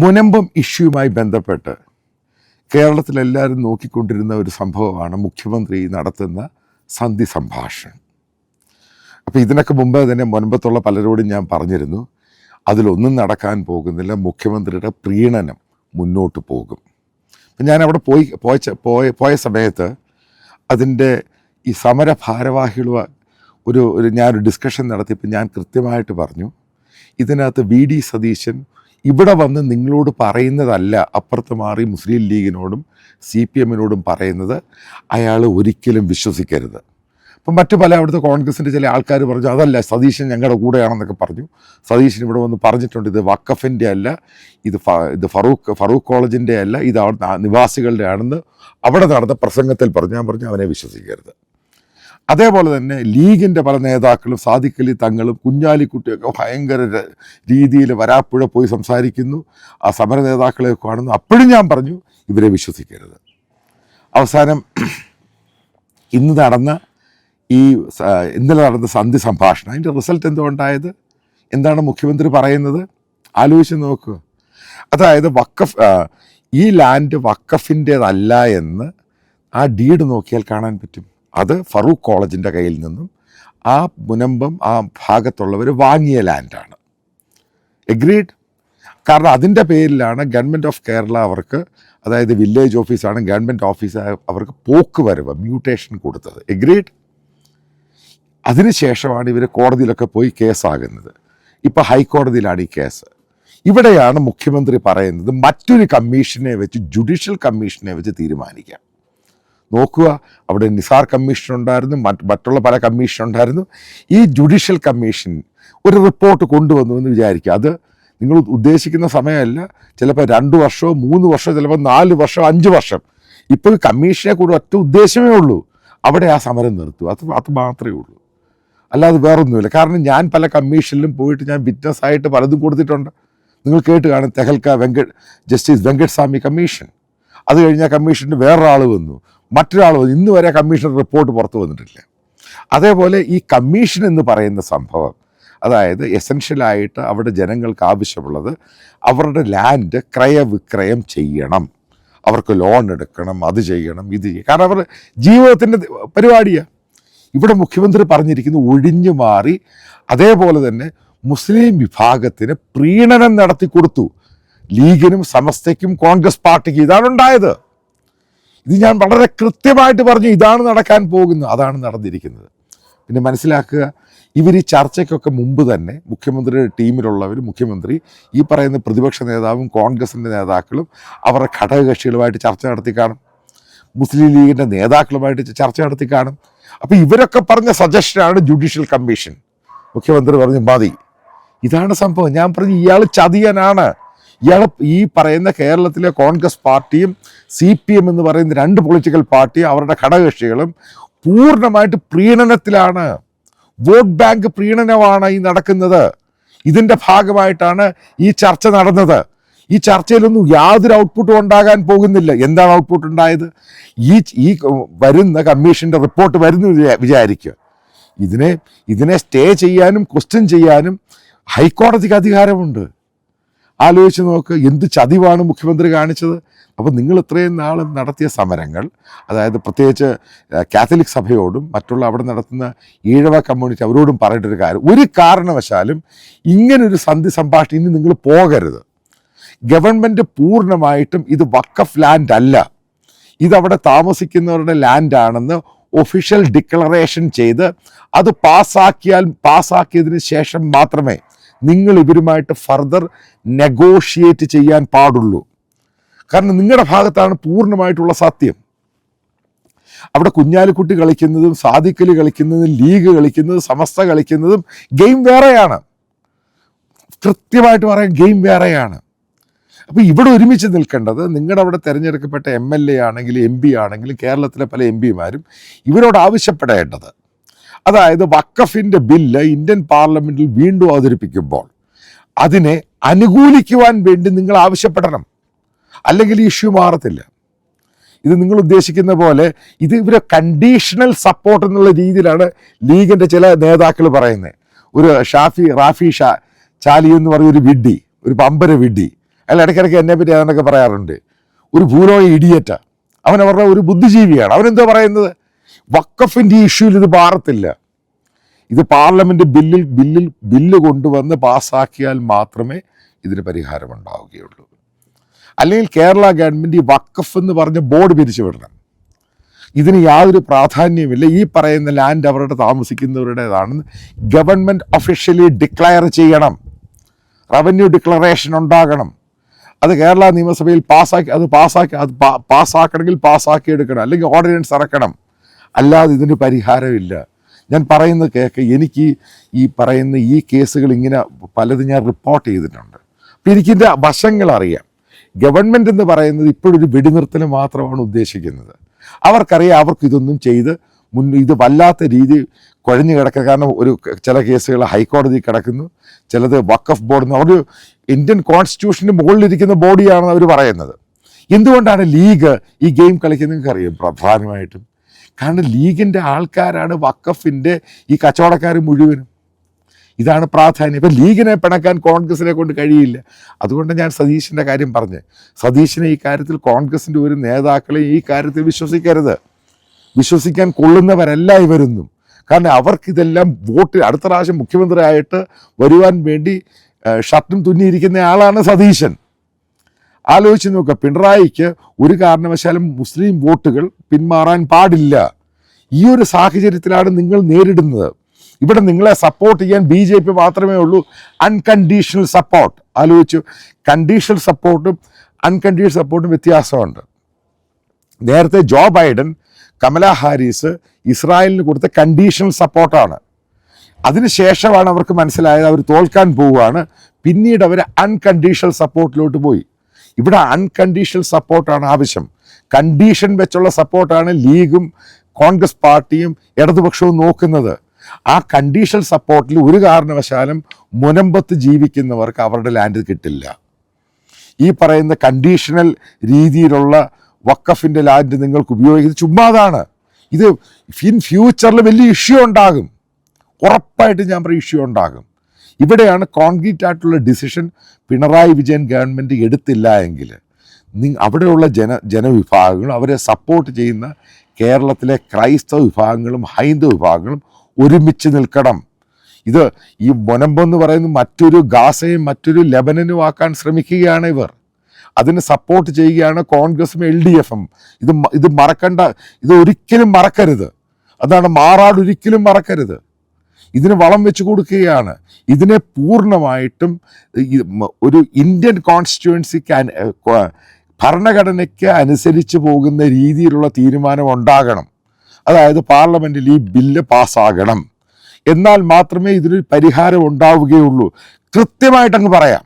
മുനമ്പം ഇഷ്യൂവുമായി ബന്ധപ്പെട്ട് കേരളത്തിലെല്ലാവരും നോക്കിക്കൊണ്ടിരുന്ന ഒരു സംഭവമാണ് മുഖ്യമന്ത്രി നടത്തുന്ന സന്ധി സംഭാഷണം. അപ്പോൾ ഇതിനൊക്കെ മുമ്പ് തന്നെ മുൻപത്തുള്ള പലരോടും ഞാൻ പറഞ്ഞിരുന്നു, അതിലൊന്നും നടക്കാൻ പോകുന്നില്ല. മുഖ്യമന്ത്രിയുടെ പ്രീണനം മുന്നോട്ട് പോകും. അപ്പം ഞാൻ അവിടെ പോയ സമയത്ത് അതിൻ്റെ ഈ സമര ഭാരവാഹികൾ ഞാനൊരു ഡിസ്കഷൻ നടത്തിയപ്പോൾ ഞാൻ കൃത്യമായിട്ട് പറഞ്ഞു, ഇതിനകത്ത് വി ഡി സതീശൻ ഇവിടെ വന്ന് നിങ്ങളോട് പറയുന്നതല്ല അപ്പുറത്ത് മാറി മുസ്ലിം ലീഗിനോടും CPM-നോടും പറയുന്നത് അയാൾ ഒരിക്കലും വിശ്വസിക്കരുത്. അപ്പം മറ്റു പല അവിടുത്തെ കോൺഗ്രസിൻ്റെ ചില ആൾക്കാർ പറഞ്ഞു, അതല്ല സതീശൻ ഞങ്ങളുടെ കൂടെയാണെന്നൊക്കെ പറഞ്ഞു. സതീശൻ ഇവിടെ വന്ന് പറഞ്ഞിട്ടുണ്ട്, ഇത് വഖഫിൻ്റെ അല്ല, ഇത് ഫറൂഖ് കോളേജിൻ്റെ അല്ല, ഇത് അവിടെ നിവാസികളുടെ ആണെന്ന് അവിടെ നടന്ന പ്രസംഗത്തിൽ പറഞ്ഞു. ഞാൻ പറഞ്ഞു അവനെ വിശ്വസിക്കരുത്. അതേപോലെ തന്നെ ലീഗിൻ്റെ പല നേതാക്കളും സാദിഖ് അലി തങ്ങളും കുഞ്ഞാലിക്കുട്ടിയൊക്കെ ഭയങ്കര രീതിയിൽ വരാപ്പുഴ പോയി സംസാരിക്കുന്നു, ആ സമര നേതാക്കളെ കാണുന്നു. അപ്പോഴും ഞാൻ പറഞ്ഞു ഇവരെ വിശ്വസിക്കരുത്. അവസാനം ഇന്നലെ നടന്ന സന്ധി സംഭാഷണം, അതിൻ്റെ റിസൾട്ട് എന്തുകൊണ്ടായത്? എന്താണ് മുഖ്യമന്ത്രി പറയുന്നത്? ആലോചിച്ച് നോക്കുക. അതായത് ഈ ലാൻഡ് വഖഫിൻ്റേതല്ല എന്ന് ആ ഡീഡ് നോക്കിയാൽ കാണാൻ പറ്റും. അത് ഫറൂഖ് കോളേജിൻ്റെ കയ്യിൽ നിന്നും ആ മുനമ്പം ആ ഭാഗത്തുള്ളവർ വാങ്ങിയ ലാൻഡാണ്. എഗ്രീഡ്. കാരണം അതിൻ്റെ പേരിലാണ് ഗവൺമെൻറ് ഓഫ് കേരള അവർക്ക്, അതായത് വില്ലേജ് ഓഫീസാണ് ഗവൺമെൻറ് ഓഫീസ്, അവർക്ക് പോക്കുവരവ് മ്യൂട്ടേഷൻ കൊടുത്തത്. എഗ്രീഡ്. അതിനുശേഷമാണ് ഇവർ കോടതിയിലൊക്കെ പോയി കേസാകുന്നത്. ഇപ്പോൾ ഹൈക്കോടതിയിലാണ് ഈ കേസ്. ഇവിടെയാണ് മുഖ്യമന്ത്രി പറയുന്നത് മറ്റൊരു കമ്മീഷനെ വെച്ച്, ജുഡീഷ്യൽ കമ്മീഷനെ വെച്ച് തീരുമാനിക്കാം. നോക്കുക, അവിടെ നിസാർ കമ്മീഷൻ ഉണ്ടായിരുന്നു, മറ്റുള്ള പല കമ്മീഷൻ ഉണ്ടായിരുന്നു. ഈ ജുഡീഷ്യൽ കമ്മീഷൻ ഒരു റിപ്പോർട്ട് കൊണ്ടുവന്നു എന്ന് വിചാരിക്കുക. അത് നിങ്ങൾ ഉദ്ദേശിക്കുന്ന സമയമല്ല, ചിലപ്പോൾ 2 വർഷമോ 3 വർഷമോ ചിലപ്പോൾ 4 വർഷം 5 വർഷം. ഇപ്പോൾ കമ്മീഷനെ കൂടെ ഒറ്റ ഉദ്ദേശമേ ഉള്ളൂ, അവിടെ ആ സമരം നിർത്തുക. അത് മാത്രമേ ഉള്ളൂ, അല്ലാതെ വേറൊന്നുമില്ല. കാരണം ഞാൻ പല കമ്മീഷനിലും പോയിട്ട് ഞാൻ വിറ്റ്നസ് ആയിട്ട് പലതും കൊടുത്തിട്ടുണ്ട്. നിങ്ങൾ കേട്ട് കാണും, ജസ്റ്റിസ് വെങ്കട്സ്വാമി കമ്മീഷൻ. അത് കഴിഞ്ഞാൽ കമ്മീഷന് വേറൊരാൾ വന്നു, മറ്റൊരാൾ വന്നു. ഇന്ന് വരെ കമ്മീഷൻ റിപ്പോർട്ട് പുറത്തു വന്നിട്ടില്ല. അതേപോലെ ഈ കമ്മീഷൻ എന്ന് പറയുന്ന സംഭവം, അതായത് എസെൻഷ്യലായിട്ട് അവിടെ ജനങ്ങൾക്ക് ആവശ്യമുള്ളത് അവരുടെ ലാൻഡ് ക്രയവിക്രയം ചെയ്യണം, അവർക്ക് ലോൺ എടുക്കണം, അത് ചെയ്യണം, ഇത് ചെയ്യണം. കാരണം അവരുടെ ജീവിതത്തിൻ്റെ പരിപാടിയാണ്. ഇവിടെ മുഖ്യമന്ത്രി പറഞ്ഞിരിക്കുന്നു ഒഴിഞ്ഞു മാറി. അതേപോലെ തന്നെ മുസ്ലിം വിഭാഗത്തിന് പ്രീണനം നടത്തി കൊടുത്തു. ലീഗിനും സമസ്തയ്ക്കും കോൺഗ്രസ് പാർട്ടിക്കും ഇതാണ് ഉണ്ടായത്. ഇത് ഞാൻ വളരെ കൃത്യമായിട്ട് പറഞ്ഞു, ഇതാണ് നടക്കാൻ പോകുന്നത്, അതാണ് നടന്നിരിക്കുന്നത്. പിന്നെ മനസ്സിലാക്കുക, ഇവർ ഈ ചർച്ചയ്ക്കൊക്കെ മുമ്പ് തന്നെ മുഖ്യമന്ത്രിയുടെ ടീമിലുള്ളവർ, മുഖ്യമന്ത്രി, ഈ പറയുന്ന പ്രതിപക്ഷ നേതാവും കോൺഗ്രസിൻ്റെ നേതാക്കളും അവരുടെ ഘടകകക്ഷികളുമായിട്ട് ചർച്ച നടത്തി കാണും, മുസ്ലിം ലീഗിൻ്റെ നേതാക്കളുമായിട്ട് ചർച്ച നടത്തി കാണും. അപ്പോൾ ഇവരൊക്കെ പറഞ്ഞ സജഷനാണ് ജുഡീഷ്യൽ കമ്മീഷൻ. മുഖ്യമന്ത്രി പറഞ്ഞു മതി. ഇതാണ് സംഭവം. ഞാൻ പറഞ്ഞു ഇയാൾ ചതിയനാണ്. ഇയാൾ ഈ പറയുന്ന കേരളത്തിലെ കോൺഗ്രസ് പാർട്ടിയും CPM എന്ന് പറയുന്ന 2 പൊളിറ്റിക്കൽ പാർട്ടിയും അവരുടെ ഘടകകക്ഷികളും പൂർണ്ണമായിട്ട് പ്രീണനത്തിലാണ്. വോട്ട് ബാങ്ക് പ്രീണനമാണ് ഈ നടക്കുന്നത്. ഇതിൻ്റെ ഭാഗമായിട്ടാണ് ഈ ചർച്ച നടന്നത്. ഈ ചർച്ചയിലൊന്നും യാതൊരു ഔട്ട്പുട്ടും ഉണ്ടാകാൻ പോകുന്നില്ല. എന്താണ് ഔട്ട്പുട്ട് ഉണ്ടായത്? ഈ വരുന്ന കമ്മീഷൻ്റെ റിപ്പോർട്ട് വരുന്നു വിചാരിക്കുക. ഇതിനെ സ്റ്റേ ചെയ്യാനും ക്വസ്റ്റ്യൻ ചെയ്യാനും ഹൈക്കോടതിക്ക് അധികാരമുണ്ട്. ആലോചിച്ച് നോക്ക്, എന്ത് ചതിവാണ് മുഖ്യമന്ത്രി കാണിച്ചത്. അപ്പോൾ നിങ്ങൾ ഇത്രയും നാൾ നടത്തിയ സമരങ്ങൾ, അതായത് പ്രത്യേകിച്ച് കാത്തലിക് സഭയോടും മറ്റുള്ള അവിടെ നടത്തുന്ന ഈഴവ കമ്മ്യൂണിറ്റി അവരോടും പറയേണ്ടൊരു കാര്യം, ഒരു കാരണവശാലും ഇങ്ങനൊരു സന്ധി സംഭാഷണം ഇനി നിങ്ങൾ പോകരുത്. ഗവൺമെൻറ് പൂർണ്ണമായിട്ടും ഇത് വഖഫ് ലാൻഡ് അല്ല, ഇതവിടെ താമസിക്കുന്നവരുടെ ലാൻഡാണെന്ന് ഒഫീഷ്യൽ ഡിക്ലറേഷൻ ചെയ്ത് അത് പാസ്സാക്കിയതിന് ശേഷം മാത്രമേ നിങ്ങൾ ഇവരുമായിട്ട് ഫർദർ നെഗോഷിയേറ്റ് ചെയ്യാൻ പാടുള്ളൂ. കാരണം നിങ്ങളുടെ ഭാഗത്താണ് പൂർണ്ണമായിട്ടുള്ള സത്യം. അവിടെ കുഞ്ഞാലിക്കുട്ടി കളിക്കുന്നതും സാദിഖ് അലി കളിക്കുന്നതും ലീഗ് കളിക്കുന്നതും സമസ്ത കളിക്കുന്നതും ഗെയിം വേറെയാണ്. കൃത്യമായിട്ട് പറയാം, ഗെയിം വേറെയാണ്. അപ്പോൾ ഇവിടെ ഒരുമിച്ച് നിൽക്കേണ്ടത് നിങ്ങളുടെ അവിടെ തിരഞ്ഞെടുക്കപ്പെട്ട MLA ആണെങ്കിലും MP ആണെങ്കിലും കേരളത്തിലെ പല MPമാരും ഇവരോട് ആവശ്യപ്പെടേണ്ടത്, അതായത് വഖഫിൻ്റെ ബില്ല് ഇന്ത്യൻ പാർലമെൻറ്റിൽ വീണ്ടും അവതരിപ്പിക്കുമ്പോൾ അതിനെ അനുകൂലിക്കുവാൻ വേണ്ടി നിങ്ങൾ ആവശ്യപ്പെടണം. അല്ലെങ്കിൽ ഈ ഇഷ്യൂ മാറത്തില്ല. ഇത് നിങ്ങൾ ഉദ്ദേശിക്കുന്ന പോലെ ഇവരെ കണ്ടീഷണൽ സപ്പോർട്ട് എന്നുള്ള രീതിയിലാണ് ലീഗിൻ്റെ ചില നേതാക്കൾ പറയുന്നത്. ഒരു റാഫി ചാലി എന്ന് പറഞ്ഞൊരു വിഡ്ഢി, ഒരു പമ്പര വിഡ്ഢി, അയാൾ ഇടയ്ക്കിടയ്ക്ക് എന്നെ പറ്റി അതൊക്കെ പറയാറുണ്ട്. ഒരു ഭൂലോക ഇഡിയറ്റാ അവൻ, അവരുടെ ഒരു ബുദ്ധിജീവിയാണ്. അവനെന്താ പറയുന്നത്? വഖഫിൻ്റെ ഇഷ്യൂവിൽ ഇത് മാറത്തില്ല. ഇത് പാർലമെൻറ്റ് ബില്ല് കൊണ്ടുവന്ന് പാസ്സാക്കിയാൽ മാത്രമേ ഇതിന് പരിഹാരമുണ്ടാവുകയുള്ളൂ. അല്ലെങ്കിൽ കേരള ഗവൺമെൻറ് ഈ വഖഫ് എന്ന് പറഞ്ഞ ബോർഡ് പിരിച്ചുവിടണം. ഇതിന് യാതൊരു പ്രാധാന്യമില്ല. ഈ പറയുന്ന ലാൻഡ് അവരുടെ താമസിക്കുന്നവരുടേതാണെന്ന് ഗവൺമെൻറ് ഒഫീഷ്യലി ഡിക്ലെയർ ചെയ്യണം. റവന്യൂ ഡിക്ലറേഷൻ ഉണ്ടാകണം. അത് കേരള നിയമസഭയിൽ പാസ്സാക്കണമെങ്കിൽ പാസ്സാക്കിയെടുക്കണം, അല്ലെങ്കിൽ ഓർഡിനൻസ് ഇറക്കണം. അല്ലാതെ ഇതിന് പരിഹാരമില്ല. ഞാൻ പറയുന്നത് കേൾക്ക്. എനിക്ക് ഈ പറയുന്ന ഈ കേസുകൾ ഇങ്ങനെ പലതും ഞാൻ റിപ്പോർട്ട് ചെയ്തിട്ടുണ്ട്. അപ്പം എനിക്കിൻ്റെ വശങ്ങൾ അറിയാം. ഗവൺമെൻറ് എന്ന് പറയുന്നത് ഇപ്പോഴൊരു വെടിനിർത്തൽ മാത്രമാണ് ഉദ്ദേശിക്കുന്നത്. അവർക്കറിയാം അവർക്ക് ഇതൊന്നും ചെയ്ത് ഇത് വല്ലാത്ത രീതി കുഴഞ്ഞു കിടക്കുക. കാരണം ചില കേസുകൾ ഹൈക്കോടതി കിടക്കുന്നു, ചിലത് വഖഫ് ബോർഡ് എന്ന് ഒരു ഇന്ത്യൻ കോൺസ്റ്റിറ്റ്യൂഷന് മുകളിലിരിക്കുന്ന ബോഡിയാണെന്ന് അവർ പറയുന്നത്. എന്തുകൊണ്ടാണ് ലീഗ് ഈ ഗെയിം കളിക്കുന്നത് നിങ്ങൾക്ക് അറിയാം? പ്രധാനമായിട്ടും കാരണം ലീഗിൻ്റെ ആൾക്കാരാണ് വഖഫിൻ്റെ ഈ കച്ചവടക്കാർ മുഴുവനും. ഇതാണ് പ്രാധാന്യം. ഇപ്പം ലീഗിനെ പിണക്കാൻ കോൺഗ്രസിനെ കൊണ്ട് കഴിയില്ല. അതുകൊണ്ട് ഞാൻ സതീശൻ്റെ കാര്യം പറഞ്ഞ്, സതീശനെ ഈ കാര്യത്തിൽ കോൺഗ്രസിൻ്റെ ഒരു നേതാക്കളെ ഈ കാര്യത്തിൽ വിശ്വസിക്കാൻ കൊള്ളുന്നവരല്ല ഇവരൊന്നും. കാരണം അവർക്കിതെല്ലാം വോട്ട് അടുത്ത പ്രാവശ്യം മുഖ്യമന്ത്രിയായിട്ട് വരുവാൻ വേണ്ടി ഷർട്ടും തുന്നിയിരിക്കുന്ന ആളാണ് സതീശൻ. ആലോചിച്ച് നോക്കുക, പിണറായിക്ക് ഒരു കാരണവശാലും മുസ്ലിം വോട്ടുകൾ പിന്മാറാൻ പാടില്ല. ഈ ഒരു സാഹചര്യത്തിലാണ് നിങ്ങൾ നേരിടുന്നത്. ഇവിടെ നിങ്ങളെ സപ്പോർട്ട് ചെയ്യാൻ BJP മാത്രമേ ഉള്ളൂ. Unconditional support. ആലോചിച്ചു, കണ്ടീഷണൽ സപ്പോർട്ടും അൺകണ്ടീഷണൽ സപ്പോർട്ടും വ്യത്യാസമുണ്ട്. നേരത്തെ ജോ ബൈഡൻ, കമല ഹാരിസ് ഇസ്രായേലിന് കൊടുത്ത കണ്ടീഷണൽ സപ്പോർട്ടാണ്. അതിനുശേഷമാണ് അവർക്ക് മനസ്സിലായത് അവർ തോൽക്കാൻ പോവുകയാണ്. പിന്നീട് അവർ അൺകണ്ടീഷണൽ സപ്പോർട്ടിലോട്ട് പോയി. ഇവിടെ അൺകണ്ടീഷണൽ സപ്പോർട്ടാണ് ആവശ്യം. കണ്ടീഷൻ വെച്ചുള്ള സപ്പോർട്ടാണ് ലീഗും കോൺഗ്രസ് പാർട്ടിയും ഇടതുപക്ഷവും നോക്കുന്നത്. ആ കണ്ടീഷണൽ സപ്പോർട്ടിൽ ഒരു കാരണവശാലും മുനമ്പത്ത് ജീവിക്കുന്നവർക്ക് അവരുടെ ലാൻഡ് കിട്ടില്ല. ഈ പറയുന്ന കണ്ടീഷണൽ രീതിയിലുള്ള വഖഫിൻ്റെ ലാൻഡ് നിങ്ങൾക്ക് ഉപയോഗിക്കുന്നത് ചുമ്മാതാണ്. ഇത് ഇൻ ഫ്യൂച്ചറിൽ വലിയ ഇഷ്യൂ ഉണ്ടാകും. ഉറപ്പായിട്ട് ഞാൻ പറയും ഇഷ്യൂ ഉണ്ടാകും. ഇവിടെയാണ് കോൺക്രീറ്റ് ആയിട്ടുള്ള ഡിസിഷൻ പിണറായി വിജയൻ ഗവൺമെൻറ് എടുത്തില്ല എങ്കിൽ അവിടെയുള്ള ജനവിഭാഗങ്ങളും അവരെ സപ്പോർട്ട് ചെയ്യുന്ന കേരളത്തിലെ ക്രൈസ്തവ വിഭാഗങ്ങളും ഹൈന്ദവ വിഭാഗങ്ങളും ഒരുമിച്ച് നിൽക്കണം. ഇത് ഈ മുനമ്പെന്ന് പറയുന്ന മറ്റൊരു ഗാസയും മറ്റൊരു ലെബനനും ആക്കാൻ ശ്രമിക്കുകയാണ് ഇവർ. അതിന് സപ്പോർട്ട് ചെയ്യുകയാണ് കോൺഗ്രസും LDFും. ഇത് മറക്കണ്ട, ഇത് ഒരിക്കലും മറക്കരുത്. അതാണ് മാറാട് ഒരിക്കലും മറക്കരുത്. ഇതിന് വളം വെച്ച് കൊടുക്കുകയാണ്. ഇതിനെ പൂർണ്ണമായിട്ടും ഒരു ഇന്ത്യൻ കോൺസ്റ്റിറ്റ്യുവൻസിക്ക് ഭരണഘടനയ്ക്ക് അനുസരിച്ച് പോകുന്ന രീതിയിലുള്ള തീരുമാനം ഉണ്ടാകണം. അതായത് പാർലമെൻറ്റിൽ ഈ ബില്ല് പാസ്സാകണം. എന്നാൽ മാത്രമേ ഇതിനൊരു പരിഹാരം ഉണ്ടാവുകയുള്ളൂ. കൃത്യമായിട്ടങ്ങ് പറയാം.